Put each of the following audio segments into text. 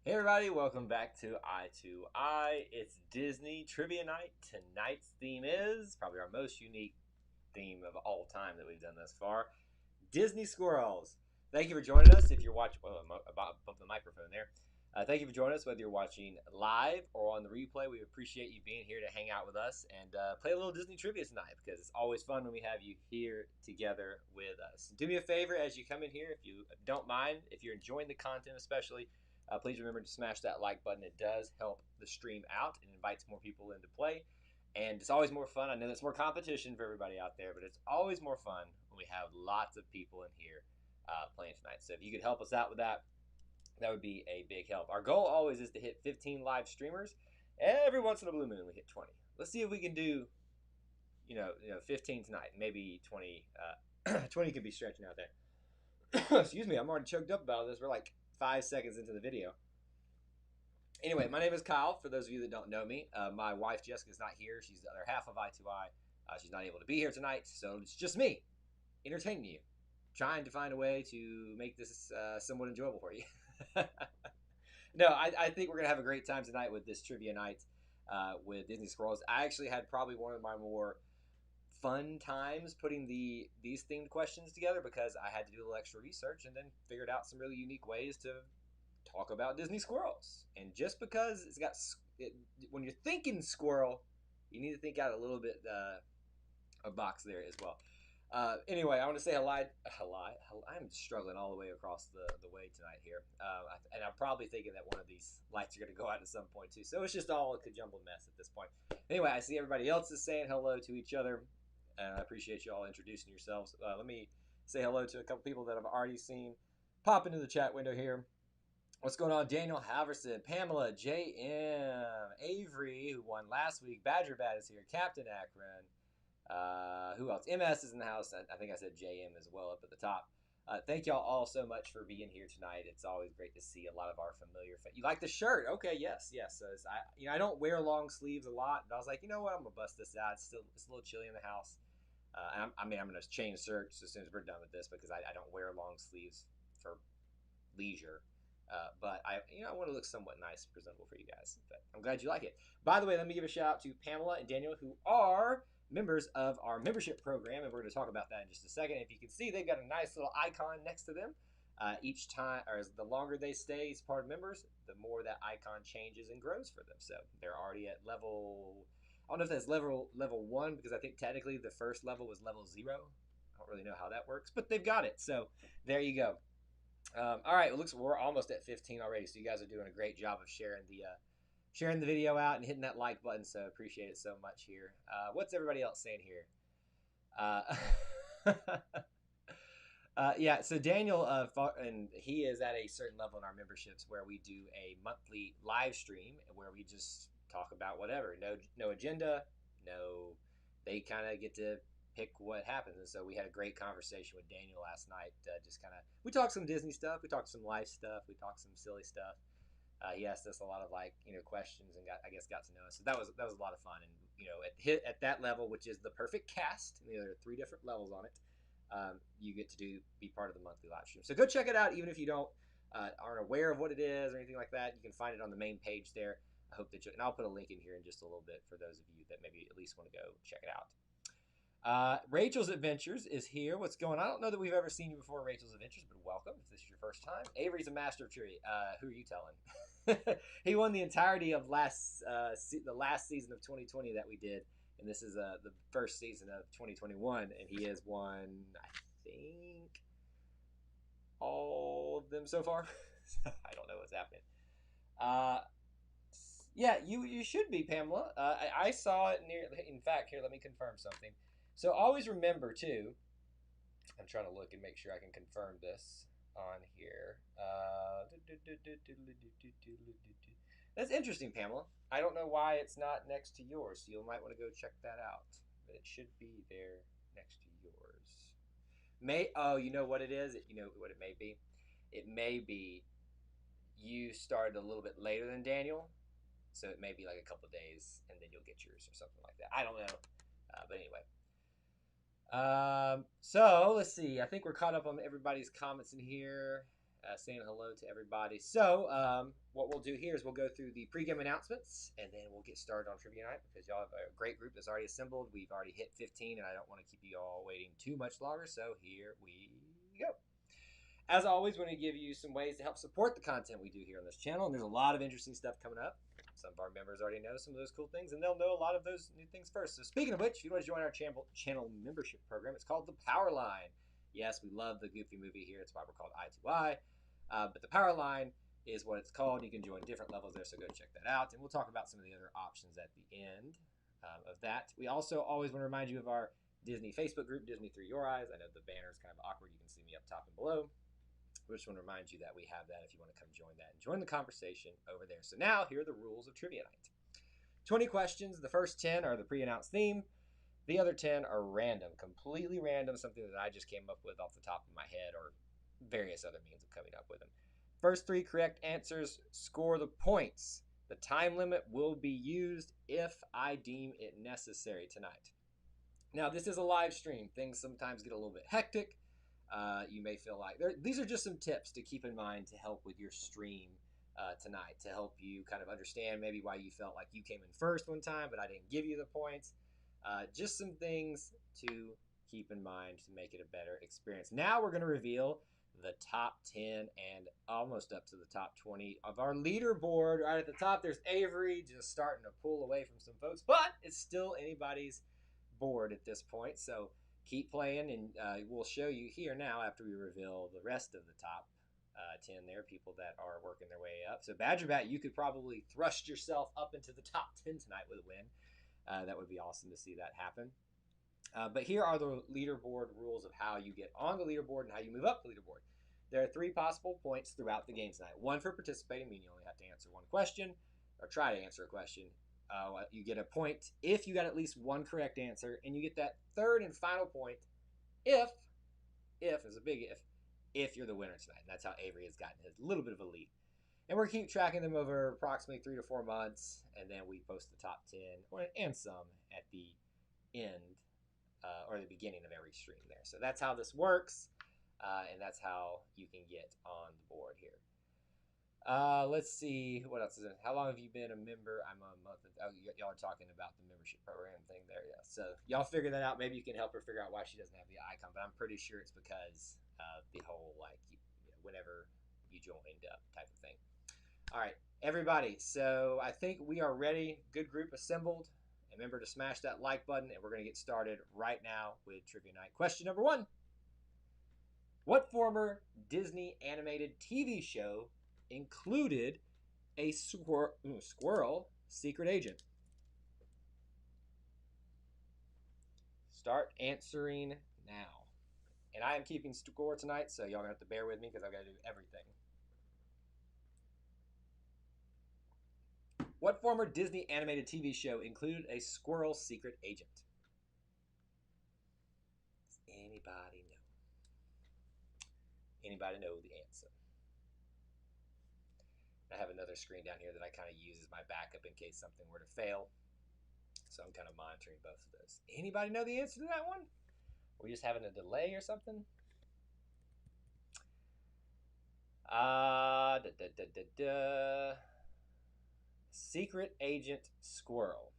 Hey everybody, welcome back to Eye to Eye. It's Disney Trivia Night. Tonight's theme is probably our most unique theme of all time that we've done thus far. Disney Squirrels. Thank you for joining us. If you're watching, about bump the microphone there. Thank you for joining us, whether you're watching live or on the replay. We appreciate you being here to hang out with us and play a little Disney trivia tonight because it's always fun when we have you here together with us. Do me a favor as you come in here, if you don't mind, if you're enjoying the content, especially. Please remember to smash that like button. It does help the stream out and invites more people into play. And it's always more fun. I know there's more competition for everybody out there, but it's always more fun when we have lots of people in here playing tonight. So if you could help us out with that, that would be a big help. Our goal always is to hit 15 live streamers. Every once in a blue moon, we hit 20. Let's see if we can do, 15 tonight. Maybe 20. 20 could be stretching out there. Excuse me, I'm already choked up about this. We're like 5 seconds into the video. Anyway, my name is Kyle. For those of you that don't know me, my wife Jessica is not here. She's the other half of I2I. She's not able to be here tonight, so it's just me entertaining you, trying to find a way to make this somewhat enjoyable for you. No, I think we're gonna have a great time tonight with this trivia night with Disney Squirrels. I actually had probably one of my more fun times putting these themed questions together because I had to do a little extra research and then figured out some really unique ways to talk about Disney squirrels. And just because when you're thinking squirrel, you need to think out a little bit a box there as well. Anyway, I want to say hello. I'm struggling all the way across the way tonight here, and I'm probably thinking that one of these lights are going to go out at some point too. So it's just all a jumbled mess at this point. Anyway, I see everybody else is saying hello to each other, and I appreciate you all introducing yourselves. Let me say hello to a couple people that I've already seen pop into the chat window here. What's going on? Daniel Haverson, Pamela, JM, Avery, who won last week. Badger Bat is here. Captain Akron. Who else? MS is in the house. I think I said JM as well up at the top. Thank y'all all so much for being here tonight. It's always great to see a lot of our familiar. You like the shirt? Okay, yes. So I don't wear long sleeves a lot, but I was like, you know what? I'm gonna bust this out. It's a little chilly in the house. I'm gonna change shirts as soon as we're done with this because I don't wear long sleeves for leisure. But I want to look somewhat nice, presentable for you guys. But I'm glad you like it. By the way, let me give a shout out to Pamela and Daniel, who are members of our membership program, and we're going to talk about that in just a second. If you can see, they've got a nice little icon next to them. Each time, or the longer they stay as part of members, the more that icon changes and grows for them. So they're already at level. I don't know if that's level 1 because I think technically the first level was level 0. I don't really know how that works, but they've got it. So there you go. All right, it looks we're almost at 15 already, so you guys are doing a great job of sharing the video out and hitting that like button. So appreciate it so much here. What's everybody else saying here? Yeah, so Daniel, and he is at a certain level in our memberships where we do a monthly live stream where we just talk about whatever, no agenda, no. They kind of get to pick what happens, and so we had a great conversation with Daniel last night. Just kind of we talked some Disney stuff, we talked some life stuff, we talked some silly stuff. He asked us a lot of questions and got to know us. So that was a lot of fun. And at that level, which is the perfect cast, there are 3 different levels on it. You get to be part of the monthly live stream. So go check it out, even if you aren't aware of what it is or anything like that. You can find it on the main page there. I hope that and I'll put a link in here in just a little bit for those of you that maybe at least want to go check it out. Rachel's Adventures is here. What's going on? I don't know that we've ever seen you before, Rachel's Adventures, but welcome if this is your first time. Avery's a master of trivia. Who are you telling? He won the entirety of the last season of 2020 that we did, and this is the first season of 2021, and he has won, I think, all of them so far. I don't know what's happening. Yeah, you should be, Pamela. I saw it near. In fact, here, let me confirm something. So always remember too. I'm trying to look and make sure I can confirm this on here. That's interesting, Pamela. I don't know why it's not next to yours, so you might want to go check that out. But it should be there next to yours. You know what it is? You know what it may be? It may be you started a little bit later than Daniel, so it may be like a couple of days, and then you'll get yours or something like that. I don't know, but anyway. So let's see. I think we're caught up on everybody's comments in here. saying hello to everybody. So, what we'll do here is we'll go through the pregame announcements, and then we'll get started on Trivia Night because y'all have a great group that's already assembled. We've already hit 15, and I don't want to keep you all waiting too much longer, so here we go. As always, we're going to give you some ways to help support the content we do here on this channel, and there's a lot of interesting stuff coming up. Some of our members already know some of those cool things, and they'll know a lot of those new things first. So speaking of which, if you want to join our channel membership program, it's called the Power Line. Yes, we love the Goofy movie here. It's why we're called I2I. But the Power Line is what it's called. You can join different levels there, so go check that out. And we'll talk about some of the other options at the end of that. We also always want to remind you of our Disney Facebook group, Disney Through Your Eyes. I know the banner is kind of awkward. You can see me up top and below. We just want to remind you that we have that if you want to come join that and join the conversation over there. So now, here are the rules of Trivia Night. 20 questions. The first 10 are the pre-announced theme. The other 10 are random, completely random, something that I just came up with off the top of my head or various other means of coming up with them. First 3 correct answers score the points. The time limit will be used if I deem it necessary tonight. Now, this is a live stream. Things sometimes get a little bit hectic. You may feel like these are just some tips to keep in mind to help with your stream tonight, to help you kind of understand maybe why you felt like you came in first one time, but I didn't give you the points. Just some things to keep in mind to make it a better experience. Now we're going to reveal the top 10 and almost up to the top 20 of our leaderboard. Right at the top, there's Avery just starting to pull away from some folks, but it's still anybody's board at this point. So keep playing, and we'll show you here now after we reveal the rest of the top 10 there, people that are working their way up. So Badger Bat, you could probably thrust yourself up into the top 10 tonight with a win. That would be awesome to see that happen. But here are the leaderboard rules of how you get on the leaderboard and how you move up the leaderboard. There are 3 possible points throughout the game tonight. 1 for participating, meaning you only have to answer 1 question or try to answer a question. You get a point if you got at least 1 correct answer, and you get that 3rd and final point if is a big if you're the winner tonight. And that's how Avery has gotten a little bit of a lead. And we're keep tracking them over approximately 3 to 4 months, and then we post the top 10 and some at the end or the beginning of every stream there. So that's how this works, and that's how you can get on the board here. Let's see what else is in. How long have you been a member? I'm a month. Y'all are talking about the membership program thing there, yeah. So y'all figure that out. Maybe you can help her figure out why she doesn't have the icon. But I'm pretty sure it's because the whole whenever you joined up type of thing. All right, everybody. So I think we are ready. Good group assembled. And remember to smash that like button, and we're going to get started right now with Trivia Night. Question number 1: What former Disney animated TV show included a squirrel secret agent? Start answering now. And I am keeping score tonight, so y'all gonna have to bear with me because I've got to do everything. What former Disney animated TV show included a squirrel secret agent? Does anybody know? Anybody know the answer? I have another screen down here that I kind of use as my backup in case something were to fail. So I'm kind of monitoring both of those. Anybody know the answer to that one? Are we just having a delay or something? Secret Agent Squirrel.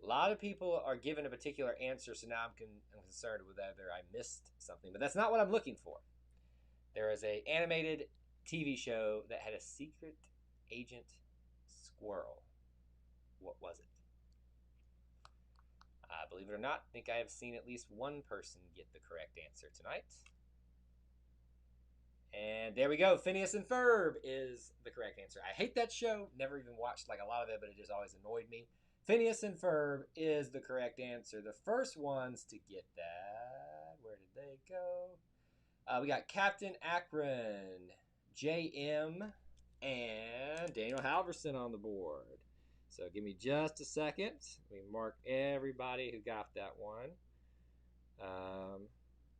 A lot of people are given a particular answer, so now I'm concerned with whether I missed something. But that's not what I'm looking for. There is an animated TV show that had a secret agent squirrel. What was it? Believe it or not, I think I have seen at least one person get the correct answer tonight. And there we go. Phineas and Ferb is the correct answer. I hate that show. Never even watched a lot of it, but it just always annoyed me. Phineas and Ferb is the correct answer. The first ones to get that. Where did they go? We got Captain Akron, JM, and Daniel Halverson on the board. So give me just a second. We mark everybody who got that one.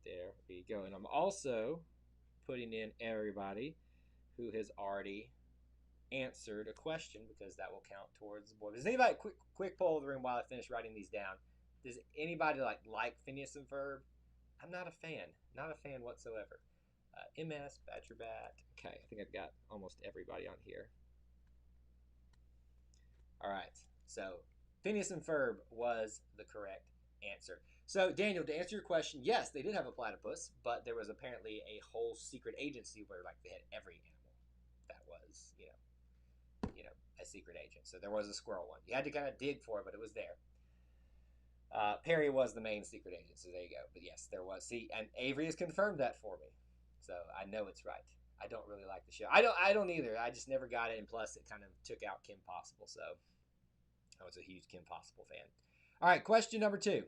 There we go. And I'm also putting in everybody who has already answered a question because that will count towards the board. Does anybody, quick poll of the room while I finish writing these down. Does anybody like Phineas and Ferb? I'm not a fan. Not a fan whatsoever. MS, Badger Bat. Okay, I think I've got almost everybody on here. All right, so Phineas and Ferb was the correct answer. So, Daniel, to answer your question, yes, they did have a platypus, but there was apparently a whole secret agency where, like, they had every animal that was, a secret agent. So there was a squirrel one. You had to kind of dig for it, but it was there. Perry was the main secret agent, so there you go. But yes, there was. See, and Avery has confirmed that for me, so I know it's right. I don't really like the show. I don't either. I just never got it, and plus, it kind of took out Kim Possible. So I was a huge Kim Possible fan. All right, question number 2.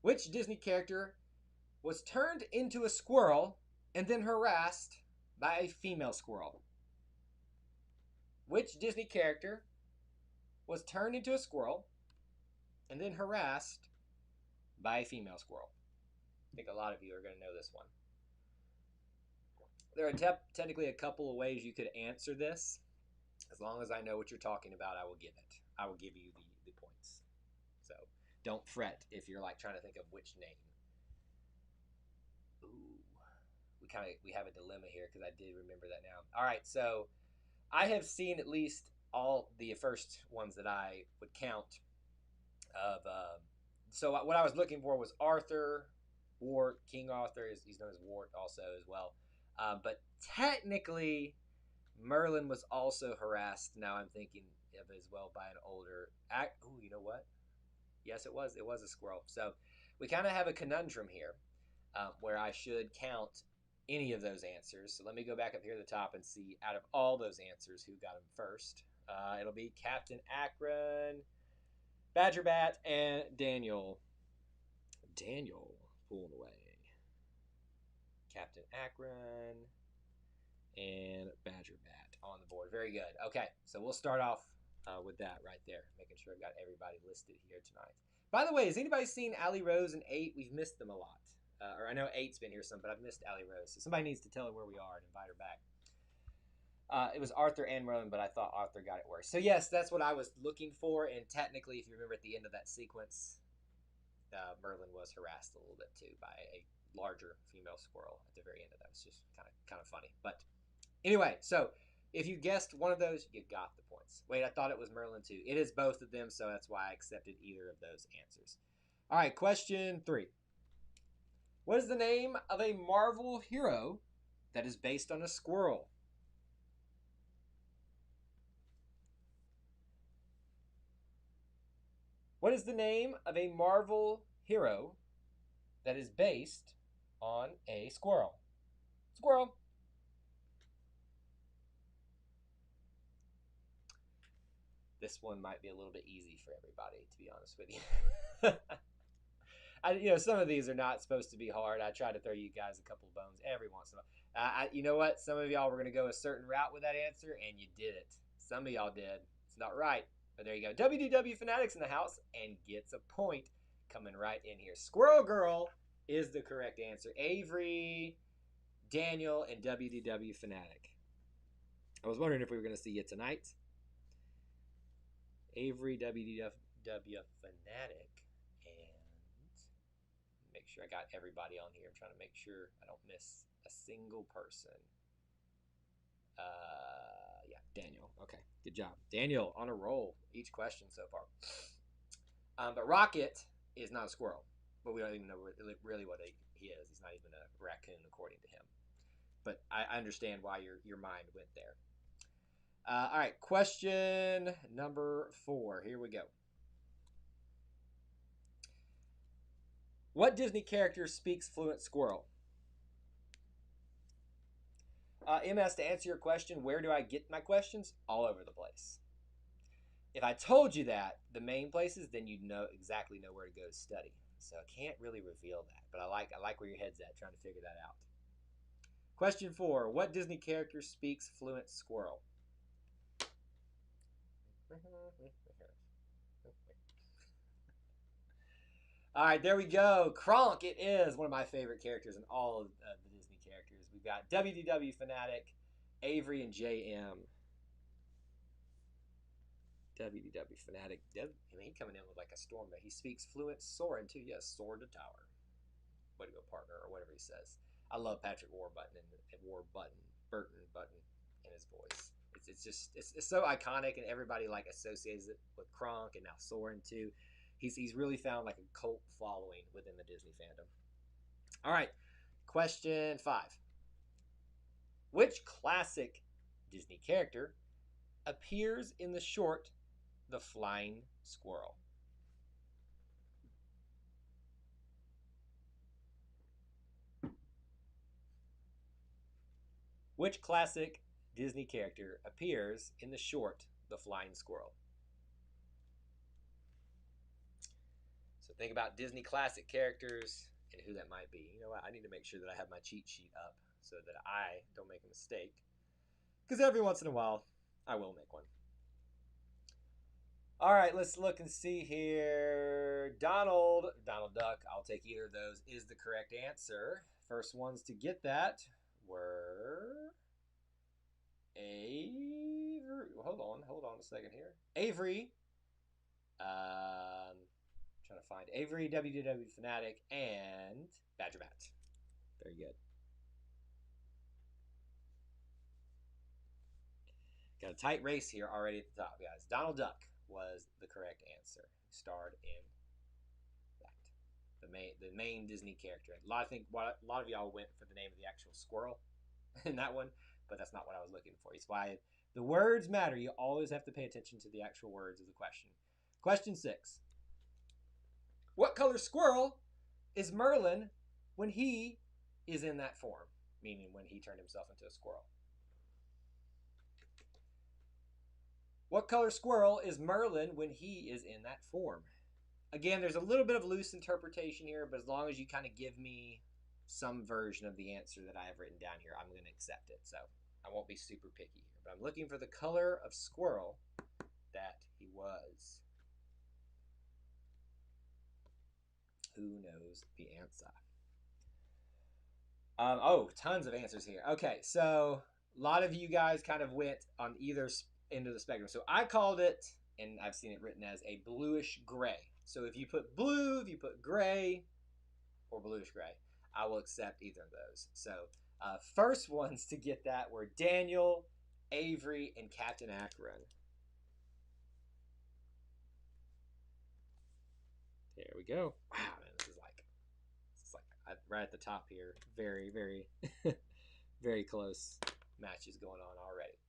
Which Disney character was turned into a squirrel and then harassed by a female squirrel? Which Disney character was turned into a squirrel and then harassed by a female squirrel? I think a lot of you are going to know this one. There are technically a couple of ways you could answer this. As long as I know what you're talking about, I will give it. I will give you the points. So don't fret if you're like trying to think of which name. Ooh, we have a dilemma here because I did remember that now. All right, so I have seen at least all the first ones that I would count of. So what I was looking for was Arthur, Wart, King Arthur. He's known as Wart also as well. But technically, Merlin was also harassed. Now I'm thinking of as well by an older act. Oh, you know what? Yes, it was. It was a squirrel. So we kind of have a conundrum here where I should count any of those answers. So let me go back up here at the top and see out of all those answers who got them first. It'll be Captain Akron, Badger Bat, and Daniel. Daniel pulling away. Captain Akron and Badger Bat on the board. Very good. Okay, so we'll start off with that right there, making sure I've got everybody listed here tonight. By the way, has anybody seen Allie Rose and 8? We've missed them a lot. Or I know 8's been here some, but I've missed Allie Rose. So somebody needs to tell her where we are and invite her back. It was Arthur and Merlin, but I thought Arthur got it worse. So yes, that's what I was looking for. And technically, if you remember at the end of that sequence, Merlin was harassed a little bit too by a larger female squirrel at the very end of that. It was just kind of funny. But anyway, so if you guessed one of those, you got the points. Wait, I thought it was Merlin too. It is both of them, so that's why I accepted either of those answers. All right, question 3. What is the name of a Marvel hero that is based on a squirrel? What is the name of a Marvel hero that is based on a squirrel? Squirrel. This one might be a little bit easy for everybody, to be honest with you. Some of these are not supposed to be hard. I try to throw you guys a couple of bones every once in a while. You know what? Some of y'all were going to go a certain route with that answer, and you did it. Some of y'all did. It's not right, but there you go. WDW Fanatics in the house and gets a point coming right in here. Squirrel Girl is the correct answer. Avery, Daniel, and WDW Fanatic. I was wondering if we were going to see you tonight. Avery, WDW Fanatic, and make sure I got everybody on here. I'm trying to make sure I don't miss a single person. Yeah, Daniel. Okay, good job. Daniel on a roll each question so far. But Rocket is not a squirrel, but we don't even know really what he is. He's not even a raccoon according to him. But I understand why your mind went there. All right, question number 4. Here we go. What Disney character speaks fluent squirrel? MS, to answer your question, where do I get my questions? All over the place. If I told you that, the main places, then you'd exactly know where to go to study. So I can't really reveal that, but I like where your head's at, trying to figure that out. Question 4. What Disney character speaks fluent squirrel? All right, there we go. Kronk, it is one of my favorite characters in all of the Disney characters. We've got WDW Fanatic, Avery, and JM. WDW Fanatic. He coming in with like a storm there. He speaks fluent Soarin' too. Yes, Soar to Tower. way to go, partner, or whatever he says. I love Patrick Warburton and Burton in his voice. It's so iconic, and everybody like associates it with Kronk and now Soren too. He's really found like a cult following within the Disney fandom. All right, question 5. Which classic Disney character appears in the short The Flying Squirrel? Which classic Disney character appears in the short The Flying Squirrel? So think about Disney classic characters and who that might be. You know what? I need to make sure that I have my cheat sheet up so that I don't make a mistake. Because every once in a while, I will make one. All right, let's look and see here. Donald Duck, I'll take either of those, is the correct answer. First ones to get that were Avery. Hold on a second here. Avery. Trying to find Avery, WDW Fanatic, and Badger Matt. Very good. Got a tight race here already at the top, guys. Donald Duck was the correct answer. He starred in that. The main Disney character. A lot of y'all went for the name of the actual squirrel in that one, but that's not what I was looking for. It's why the words matter. You always have to pay attention to the actual words of the question. Question 6. What color squirrel is Merlin when he is in that form? Meaning when he turned himself into a squirrel. What color squirrel is Merlin when he is in that form? Again, there's a little bit of loose interpretation here, but as long as you kind of give me some version of the answer that I have written down here, I'm going to accept it. So I won't be super picky here, but I'm looking for the color of squirrel that he was. Who knows the answer? Tons of answers here. Okay, so a lot of you guys kind of went on either end of the spectrum. So I called it, and I've seen it written as a bluish gray. So if you put blue, if you put gray, or bluish gray, I will accept either of those. So first ones to get that were Daniel, Avery, and Captain Akron. There we go. Wow, man, this is like right at the top here. Very, very, very close matches going on already.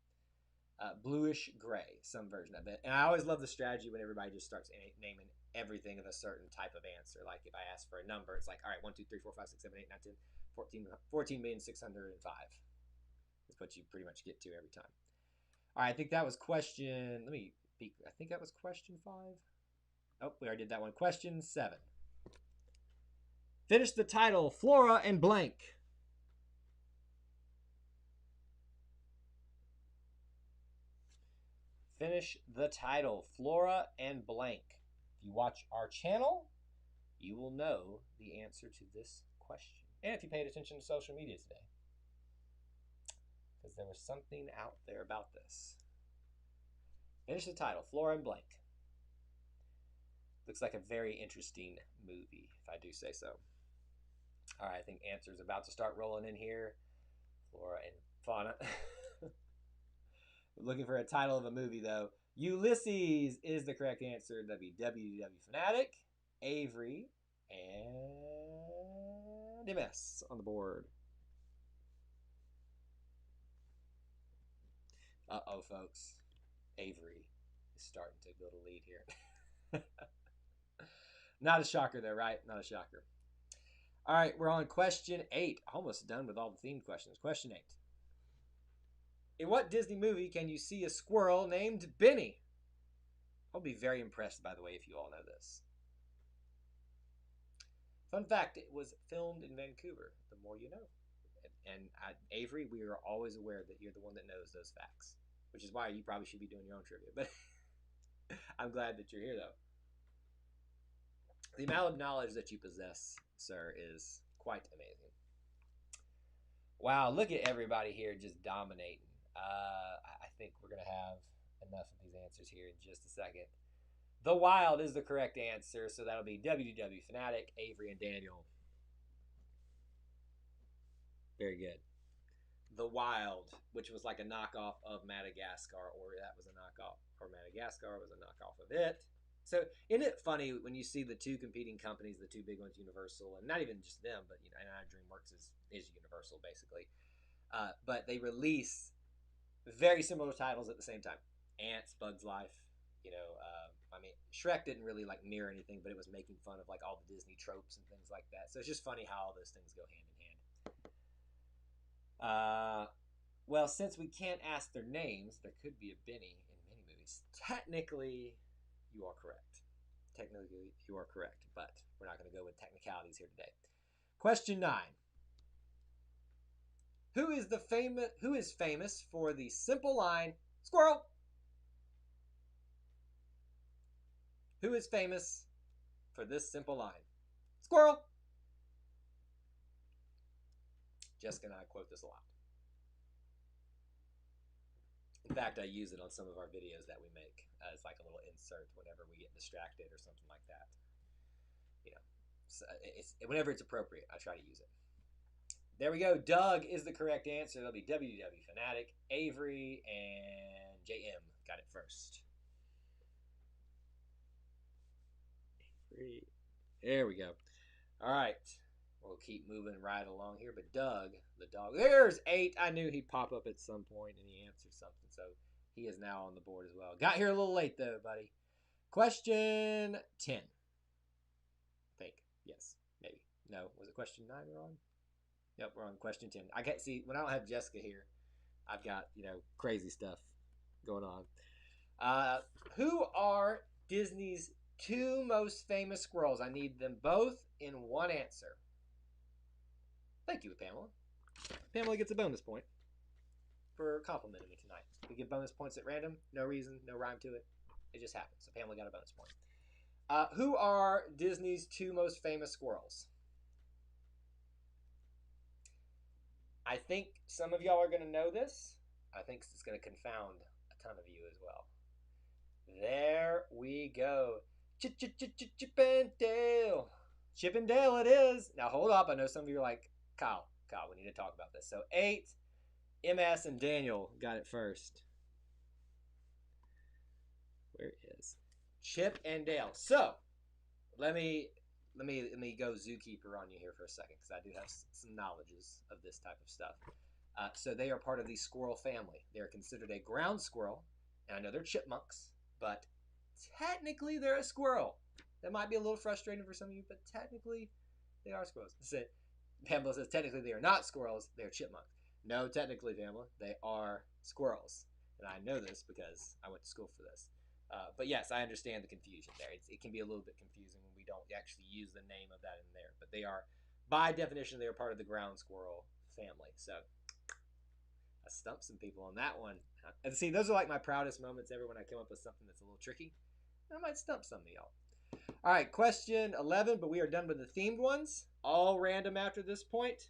Bluish gray, some version of it. And I always love the strategy when everybody just starts naming everything of a certain type of answer. Like if I ask for a number, it's like, all right, 1, 2, 3, 4, 5, 6, 7, 8, 9, 10, 14,605,000. That's what you pretty much get to every time. All right, I think that was question. Let me peek. I think that was question 5. Oh, we already did that one. Question 7. Finish the title, Flora and blank. Finish the title, Flora and blank. If you watch our channel, you will know the answer to this question. And if you paid attention to social media today. Because there was something out there about this. Finish the title, Flora and blank. Looks like a very interesting movie, if I do say so. All right, I think answers about to start rolling in here. Flora and fauna. We're looking for a title of a movie, though. Ulysses is the correct answer. WWW Fanatic, Avery, and MS on the board. Uh-oh, folks. Avery is starting to build a lead here. Not a shocker, though, right? Not a shocker. All right, we're on question 8. Almost done with all the themed questions. Question 8. In what Disney movie can you see a squirrel named Benny? I'll be very impressed, by the way, if you all know this. Fun fact, it was filmed in Vancouver. The more you know. And Avery, we are always aware that you're the one that knows those facts. Which is why you probably should be doing your own trivia. But I'm glad that you're here, though. The amount of knowledge that you possess, sir, is quite amazing. Wow, look at everybody here just dominating. I think we're going to have enough of these answers here in just a second. The Wild is the correct answer, so that'll be WDW Fanatic, Avery, and Daniel. Very good. The Wild, which was like a knockoff of Madagascar, or that was a knockoff, or Madagascar was a knockoff of it. So, isn't it funny when you see the two competing companies, the two big ones, Universal, and not even just them, but and DreamWorks is Universal basically, but they release very similar titles at the same time. Ants, Bugs Life. I mean, Shrek didn't really like mirror anything, but it was making fun of like all the Disney tropes and things like that. So it's just funny how all those things go hand in hand. Well, since we can't ask their names, there could be a Benny in many movies. Technically, you are correct. Technically, you are correct, but we're not going to go with technicalities here today. Question 9. Who is famous for the simple line, "Squirrel"? Who is famous for this simple line? "Squirrel"? Jessica and I quote this a lot. In fact, I use it on some of our videos that we make as like a little insert whenever we get distracted or something like that. So whenever it's appropriate, I try to use it. There we go. Doug is the correct answer. That'll be WW Fanatic. Avery and JM got it first. Avery. There we go. All right. We'll keep moving right along here. But Doug, the dog, there's 8. I knew he'd pop up at some point and he answered something. So he is now on the board as well. Got here a little late though, buddy. Question 10. I think. Yes. Maybe. No. Was it question 9 we're on? Yep, we're on question 10. I can't see when I don't have Jessica here. I've got, crazy stuff going on. Who are Disney's 2 most famous squirrels? I need them both in one answer. Thank you, Pamela. Pamela gets a bonus point for complimenting me tonight. We give bonus points at random. No reason, no rhyme to it. It just happens. So Pamela got a bonus point. Who are Disney's 2 most famous squirrels? I think some of y'all are going to know this. I think it's going to confound a ton of you as well. There we go. Chip and Dale. Chip and Dale it is. Now hold up. I know some of you are like, Kyle, we need to talk about this. So 8, MS and Daniel got it first. Where is Chip and Dale? So let me go zookeeper on you here for a second because I do have some knowledges of this type of stuff. So they are part of the squirrel family. They are considered a ground squirrel, and I know they're chipmunks, but technically they're a squirrel. That might be a little frustrating for some of you, but technically they are squirrels. Pamela says technically they are not squirrels, they are chipmunks. No, technically, Pamela, they are squirrels. And I know this because I went to school for this. But yes, I understand the confusion there. It can be a little bit confusing when we don't actually use the name of that in there. But they are, by definition, they are part of the ground squirrel family. So I stumped some people on that one. And see, those are like my proudest moments ever when I come up with something that's a little tricky. I might stump some of y'all. All right, question 11, but we are done with the themed ones. All random after this point.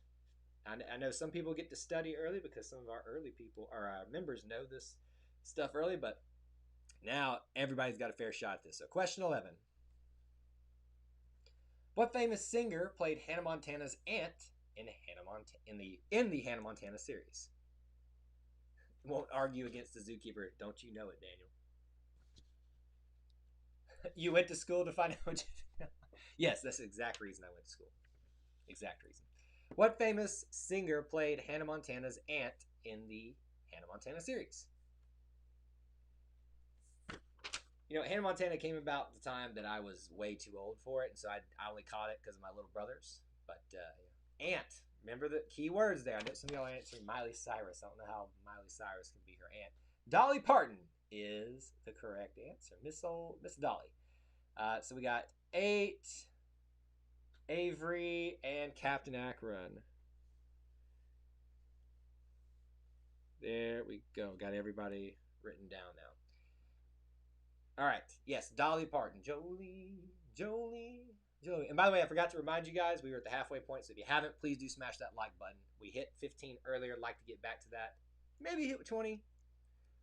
I know some people get to study early because some of our early people, or our members, know this stuff early, but now everybody's got a fair shot at this. So question 11. What famous singer played Hannah Montana's aunt in the Hannah Montana series? Won't argue against the zookeeper. Don't you know it, Daniel? You went to school to find out what you... Yes, that's the exact reason I went to school. Exact reason. What famous singer played Hannah Montana's aunt in the Hannah Montana series? Hannah Montana came about the time that I was way too old for it, and so I only caught it because of my little brothers. But aunt, remember the key words there. I know some of y'all are answering Miley Cyrus. I don't know how Miley Cyrus can be her aunt. Dolly Parton is the correct answer. Miss Dolly. So we got 8, Avery, and Captain Akron. There we go. Got everybody written down now. All right. Yes, Dolly Parton. Jolie. And by the way, I forgot to remind you guys, we were at the halfway point, so if you haven't, please do smash that like button. We hit 15 earlier. I'd like to get back to that. Maybe hit 20.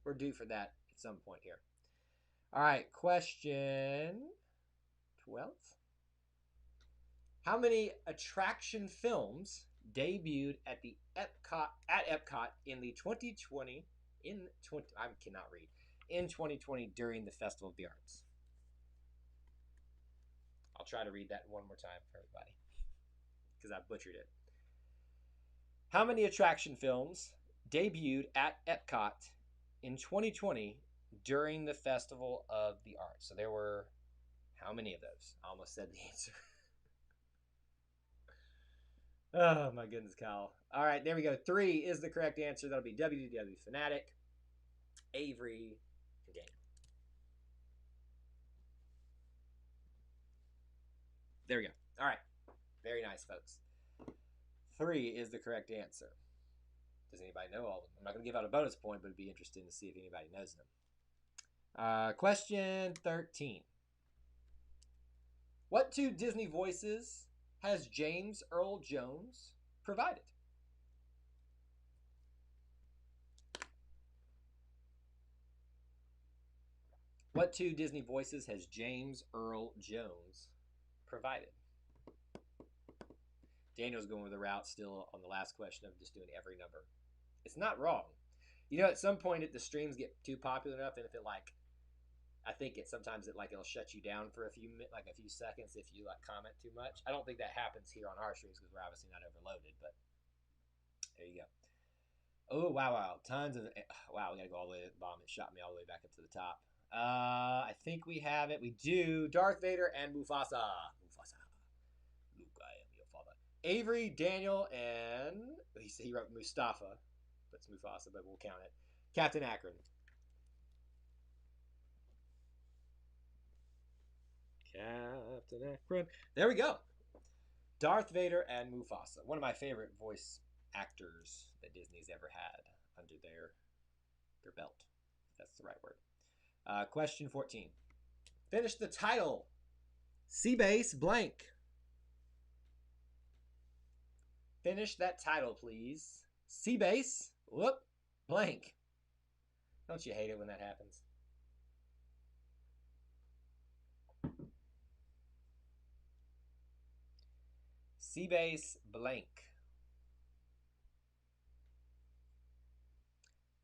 We're due for that at some point here. All right, question 12. How many attraction films debuted at the Epcot in the 2020 in 20 I cannot read in 2020 during the Festival of the Arts. I'll try to read that one more time for everybody because I butchered it. How many attraction films debuted at Epcot in 2020 during the Festival of the Arts? So there were how many of those? I almost said the answer. Oh my goodness, Kyle. All right, there we go. 3 is the correct answer. That'll be WDW Fanatic, Avery, and Daniel. There we go. All right. Very nice, folks. 3 is the correct answer. Does anybody know all of them? I'm not going to give out a bonus point, but it'd be interesting to see if anybody knows them. Question 13. What 2 Disney voices has James Earl Jones provided? What 2 Disney voices has James Earl Jones provided? Daniel's going with the route still on the last question of just doing every number. It's not wrong. You know, at some point, the streams get too popular enough, and if it I think sometimes it'll shut you down for a few seconds if you comment too much. I don't think that happens here on our streams because we're obviously not overloaded. But there you go. Oh wow! Tons of wow. We got to go all the way to the bottom. It shot me all the way back up to the top. I think we have it. We do. Darth Vader and Mufasa. Luke, I am your father. Avery, Daniel, and he wrote Mustafa, but it's Mufasa, but we'll count it. Captain Akron. Captain Akron. There we go. Darth Vader and Mufasa. One of my favorite voice actors that Disney's ever had under their belt. If that's the right word. Question 14. Finish the title. Seabase blank. Finish that title, please. Seabase. Whoop. Blank. Don't you hate it when that happens? Seabase blank.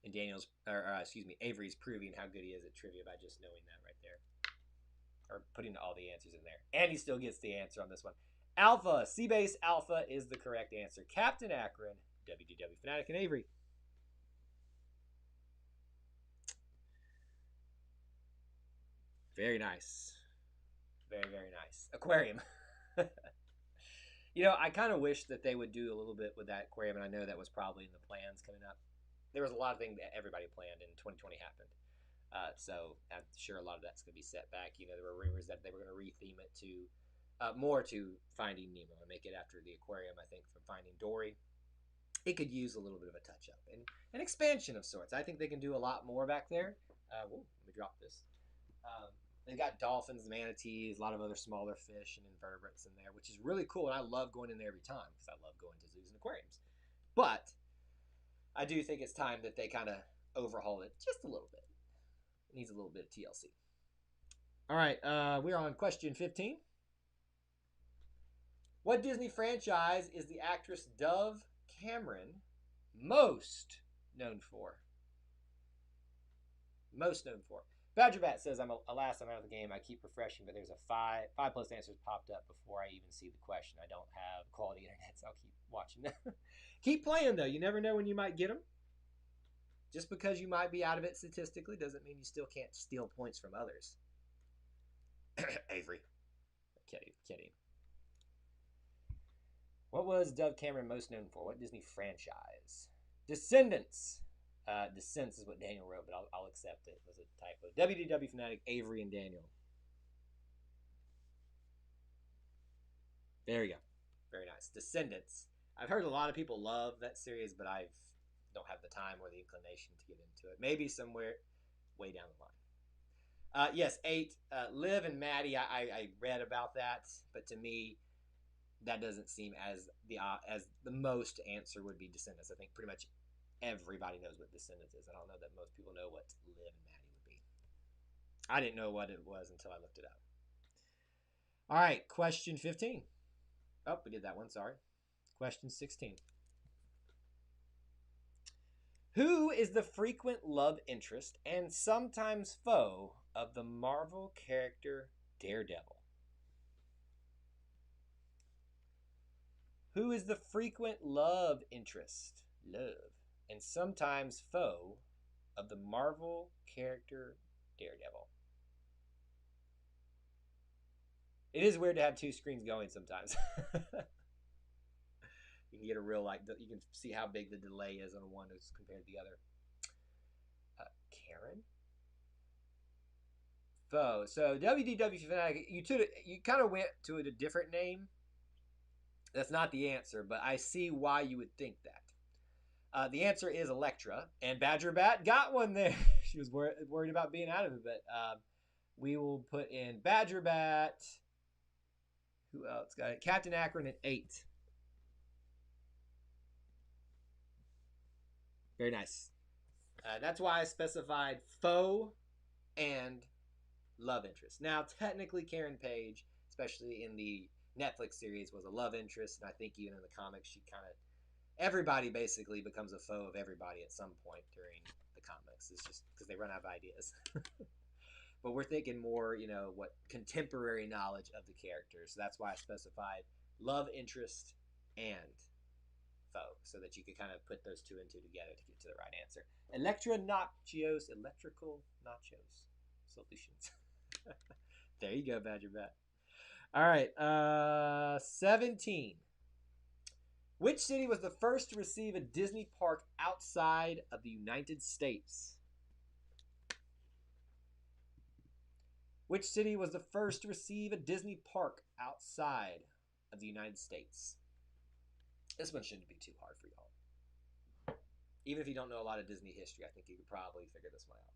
And Avery's proving how good he is at trivia by just knowing that right there. Or putting all the answers in there. And he still gets the answer on this one. Alpha. Seabase Alpha is the correct answer. Captain Akron, WDW Fanatic, and Avery. Very nice. Very, very nice. Aquarium. You know, I kind of wish that they would do a little bit with that aquarium, and I know that was probably in the plans coming up. There was a lot of things that everybody planned, and 2020 happened. So I'm sure a lot of that's going to be set back. You know, there were rumors that they were going to retheme it to more to Finding Nemo and make it after the aquarium, I think, from Finding Dory. It could use a little bit of a touch-up and an expansion of sorts. I think they can do a lot more back there. Let me drop this. They've got dolphins, manatees, a lot of other smaller fish and invertebrates in there, which is really cool. And I love going in there every time because I love going to zoos and aquariums. But I do think it's time that they kind of overhaul it just a little bit. It needs a little bit of TLC. All right, we're on question 15. What Disney franchise is the actress Dove Cameron most known for? Most known for. Badger Bat says, alas, I'm out of the game. I keep refreshing, but there's a five plus answers popped up before I even see the question. I don't have quality internet, so I'll keep watching. Keep playing, though. You never know when you might get them. Just because you might be out of it statistically doesn't mean you still can't steal points from others. Avery. Kidding. What was Dove Cameron most known for? What Disney franchise? Descendants. Descents is what Daniel wrote, but I'll accept it. It was a typo. WDW Fanatic, Avery, and Daniel. There you go. Very nice. Descendants. I've heard a lot of people love that series, but I don't have the time or the inclination to get into it. Maybe somewhere way down the line. Yes, 8. Liv and Maddie, I read about that, but to me, that doesn't seem as the most answer would be Descendants. I think pretty much everybody knows what Descendants is. I don't know that most people know what Liv and Maddie would be. I didn't know what it was until I looked it up. All right, question 15. Oh, we did that one, sorry. Question 16. Who is the frequent love interest and sometimes foe of the Marvel character Daredevil? Who is the frequent love interest, and sometimes foe of the Marvel character Daredevil? It is weird to have two screens going sometimes. You can get a real, you can see how big the delay is on one as compared to the other. Karen? Foe. So WDW Fanatic, you kind of went to a different name. That's not the answer, but I see why you would think that. The answer is Elektra, and Badger Bat got one there. She was worried about being out of it, but we will put in Badger Bat. Who else got it? Captain Akron at 8. Very nice. That's why I specified foe and love interest. Now, technically, Karen Page, especially in the Netflix series, was a love interest, and I think even in the comics, everybody basically becomes a foe of everybody at some point during the comics. It's just because they run out of ideas. But we're thinking more, what contemporary knowledge of the characters. So that's why I specified love interest and foe, so that you could kind of put those two and two together to get to the right answer. Electrical nachos solutions. There you go, Badger Bat. All right, 17. Which city was the first to receive a Disney park outside of the United States? Which city was the first to receive a Disney park outside of the United States? This one shouldn't be too hard for y'all. Even if you don't know a lot of Disney history, I think you could probably figure this one out.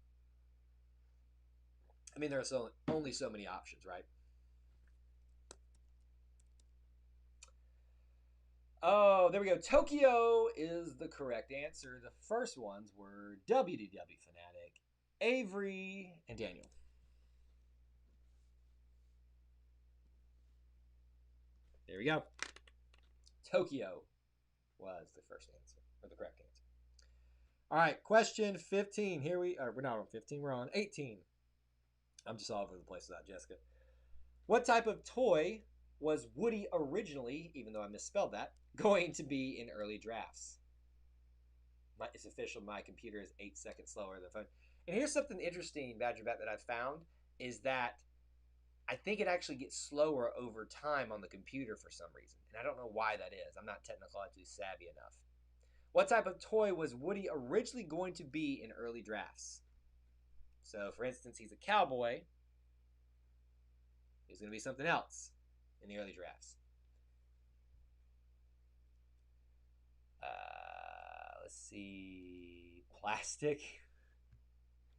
I mean, there are only so many options, right? Oh, there we go. Tokyo is the correct answer. The first ones were WDW Fanatic, Avery, and Daniel. There we go. Tokyo was the first answer, or the correct answer. All right, question 15. We're not on 15, we're on 18. I'm just all over the place without Jessica. What type of toy was Woody originally, even though I misspelled that, going to be in early drafts? It's official, my computer is 8 seconds slower than the phone. And here's something interesting, Badger Bat, that I found, is that I think it actually gets slower over time on the computer for some reason. And I don't know why that is. I'm not technologically savvy enough. What type of toy was Woody originally going to be in early drafts? So, for instance, he's a cowboy. He's going to be something else in the early drafts. Let's see. Plastic.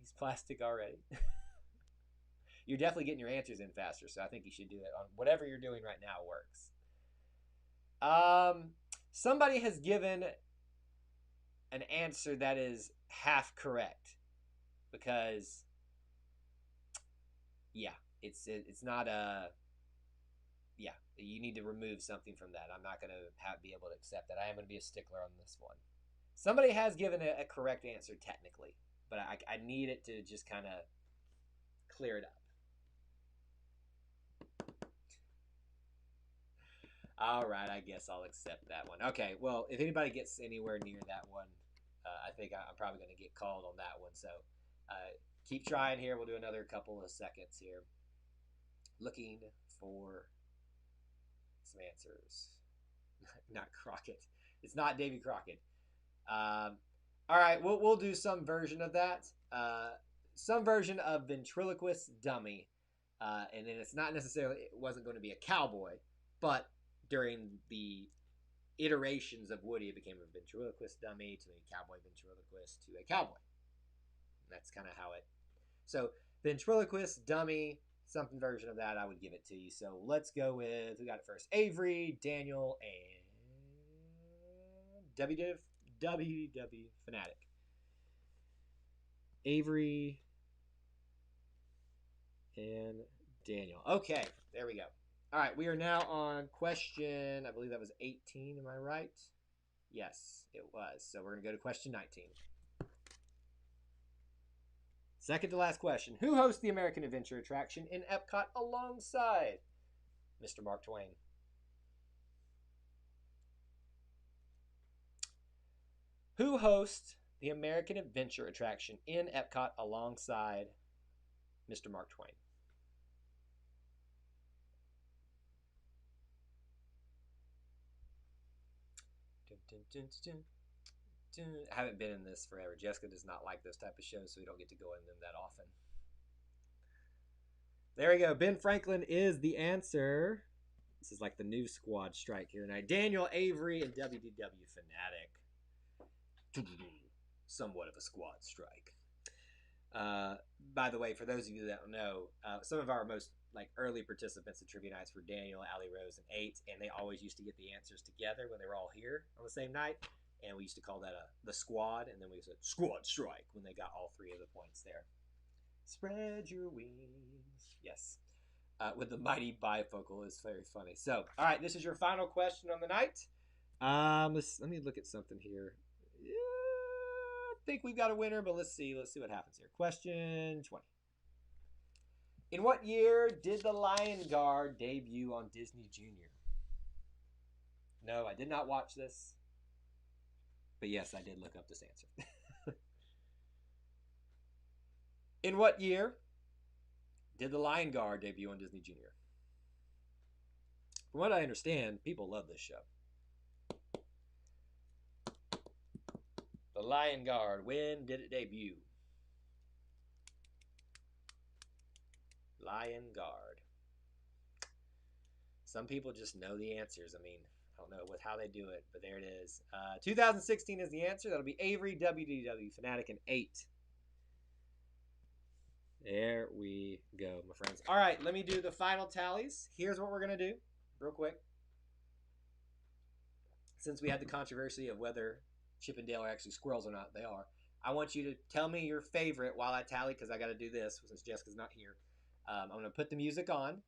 He's plastic already. You're definitely getting your answers in faster, so I think you should do it on whatever you're doing right now works. Somebody has given an answer that is half correct, because it's not you need to remove something from that. I'm not going to be able to accept that. I am going to be a stickler on this one. Somebody has given a correct answer technically, but I need it to just kind of clear it up. All right, I guess I'll accept that one. Okay, well, if anybody gets anywhere near that one, I think I'm probably going to get called on that one. So keep trying here. We'll do another couple of seconds here. Looking for some answers. Not Crockett. It's not Davy Crockett. All right, we'll do some version of that. Some version of ventriloquist dummy. And then it wasn't going to be a cowboy, but during the iterations of Woody, it became a ventriloquist dummy to a cowboy ventriloquist to a cowboy. And that's kind of how it. So ventriloquist dummy, something version of that, I would give it to you. So let's go with, who got it first? Avery, Daniel, and WW Fanatic. Avery and Daniel. Okay, there we go. All right, we are now on question, I believe that was 18, am I right? Yes, it was. So we're going to go to question 19. Second to last question. Who hosts the American Adventure attraction in Epcot alongside Mr. Mark Twain? Who hosts the American Adventure attraction in Epcot alongside Mr. Mark Twain? Dun, dun, dun, dun, dun. I haven't been in this forever. Jessica does not like those type of shows, so we don't get to go in them that often. There we go. Ben Franklin is the answer. This is like the new squad strike here tonight. Daniel Avery and WDW Fanatic. Somewhat of a squad strike. By the way, for those of you that don't know, some of our most early participants at Trivia Nights were Daniel, Allie Rose, and 8, and they always used to get the answers together when they were all here on the same night, and we used to call that the squad, and then we said squad strike when they got all 3 of the points there. Spread your wings. Yes. With the mighty bifocal is very funny. So, all right, this is your final question on the night. Let me look at something here. Yeah, I think we've got a winner, but let's see what happens here. Question 20. In what year did the Lion Guard debut on Disney Junior? No, I did not watch this. But yes, I did look up this answer. In what year did the Lion Guard debut on Disney Junior? From what I understand, people love this show. The Lion Guard, when did it debut? Lion Guard. Some people just know the answers. I mean, I don't know how they do it, but there it is. 2016 is the answer. That'll be Avery, WDW Fanatic, and 8. There we go, my friends. All right, let me do the final tallies. Here's what we're going to do, real quick. Since we had the controversy of whether Chip and Dale are actually squirrels or not, they are. I want you to tell me your favorite while I tally, because I got to do this since Jessica's not here. I'm going to put the music on.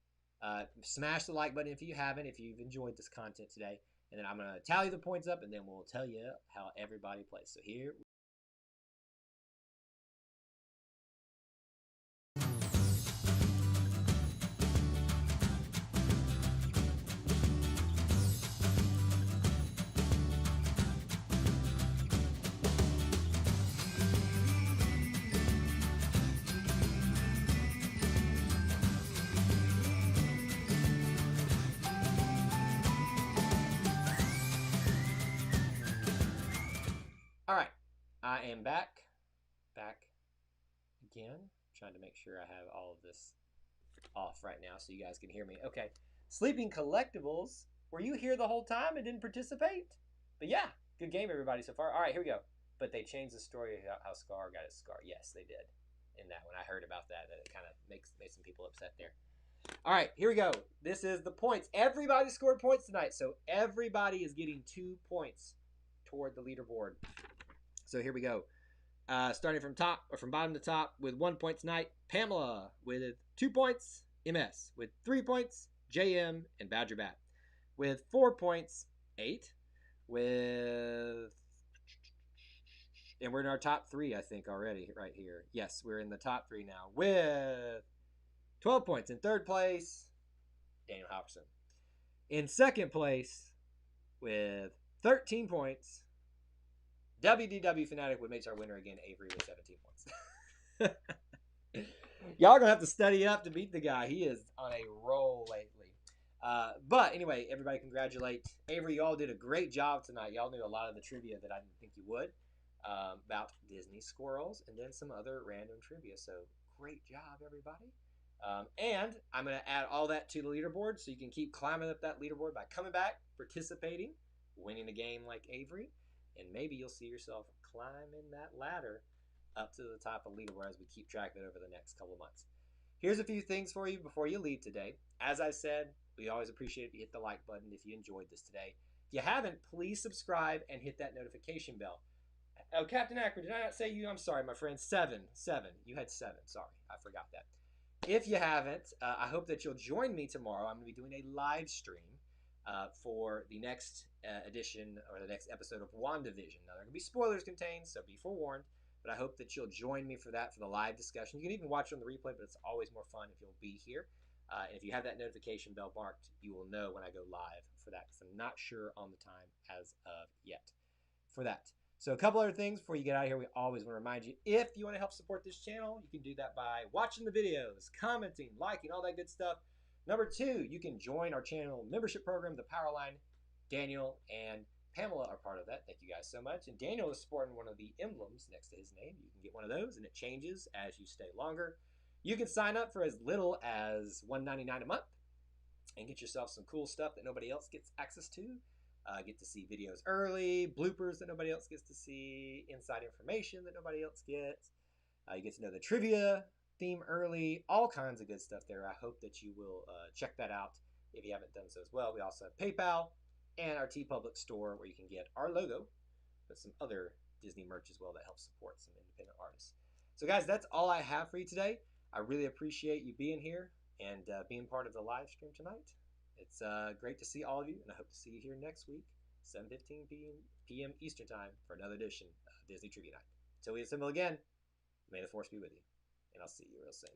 Smash the like button if you haven't, if you've enjoyed this content today. And then I'm going to tally the points up, and then we'll tell you how everybody plays. So here All right, I am back again. Trying to make sure I have all of this off right now so you guys can hear me. Okay, Sleeping Collectibles, were you here the whole time and didn't participate? But yeah, good game everybody so far. All right, here we go. But they changed the story of how Scar got his scar. Yes, they did. In that one, I heard about that. That it kind of made some people upset there. All right, here we go. This is the points. Everybody scored points tonight, so everybody is getting 2 points toward the leaderboard. So here we go. Starting from bottom to top with 1 point tonight, Pamela with 2 points, MS with 3 points, JM and Badger Bat with 4 points, 8 and we're in our top 3, I think, already right here. Yes, we're in the top 3 now with 12 points. In third place, Daniel Halverson. In second place with 13 points, WDW Fanatic would make our winner again, Avery, with 17 points. Y'all gonna have to study up to beat the guy. He is on a roll lately. But anyway, everybody congratulate Avery. Y'all did a great job tonight. Y'all knew a lot of the trivia that I didn't think you would about Disney squirrels and then some other random trivia. So great job, everybody. And I'm going to add all that to the leaderboard so you can keep climbing up that leaderboard by coming back, participating, winning a game like Avery, and maybe you'll see yourself climbing that ladder up to the top of the leaderboard as we keep track of it over the next couple of months. Here's a few things for you before you leave today. As I said, we always appreciate if you hit the like button if you enjoyed this today. If you haven't, please subscribe and hit that notification bell. Oh, Captain Akron, did I not say you? I'm sorry, my friend. 7. You had 7. Sorry, I forgot that. if you haven't, I hope that you'll join me tomorrow. I'm going to be doing a live stream for the next edition or the next episode of WandaVision. Now, there are going to be spoilers contained, so be forewarned. But I hope that you'll join me for that, for the live discussion. You can even watch it on the replay, but it's always more fun if you'll be here. And if you have that notification bell marked, you will know when I go live for that, because I'm not sure on the time as of yet for that. So a couple other things before you get out of here, we always want to remind you, if you want to help support this channel, you can do that by watching the videos, commenting, liking, all that good stuff. Number two, you can join our channel membership program, the Powerline. Daniel and Pamela are part of that. Thank you guys so much. And Daniel is sporting one of the emblems next to his name. You can get one of those, and it changes as you stay longer. You can sign up for as little as $1.99 a month and get yourself some cool stuff that nobody else gets access to. Get to see videos early, bloopers that nobody else gets to see, inside information that nobody else gets. You get to know the trivia theme early, all kinds of good stuff there. I hope that you will check that out if you haven't done so as well. We also have PayPal and our TeePublic store where you can get our logo, but some other Disney merch as well that helps support some independent artists. So guys, that's all I have for you today. I really appreciate you being here and being part of the live stream tonight. It's great to see all of you, and I hope to see you here next week, 7:15 p.m. Eastern Time, for another edition of Disney Trivia Night. Until we assemble again, may the Force be with you, and I'll see you real soon.